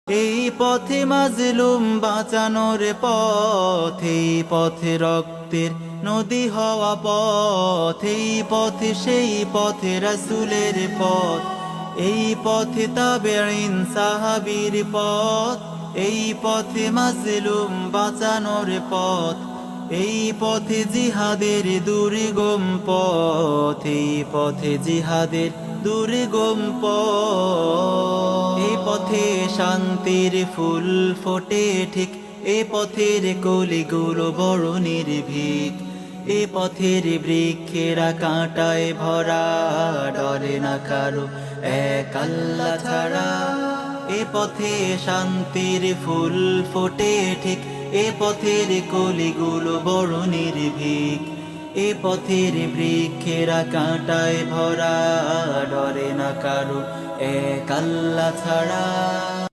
এই পথে মাজলুম বাঁচানোর পথ, এই পথে রক্তের নদী হওয়া পথ, এই পথে সেই পথে রাসূলের পথ, এই পথে তাবেঈন সাহাবীর পথ, এই পথে মাজলুম বাঁচানোর পথ, এই পথে জিহাদের দুর্গম পথ, এই পথে জিহাদের দুর্গম পথ। এই পথে শান্তির ফুল ফোটে ঠিক, এ পথের কলিগুলো বড় নির্ভীক, এ পথের বৃক্ষেরা কাঁটায় ভরা, ডরে না কারো এক আল্লাহ ছাড়া। এ পথে শান্তির ফুল ফোটে ঠিক, এ পথের কলিগুলো বড় নির্ভীক, এ পথের বৃক্ষেরা কাঁটায় ভরা, ডরে না কারো এক আল্লাহ ছাড়া।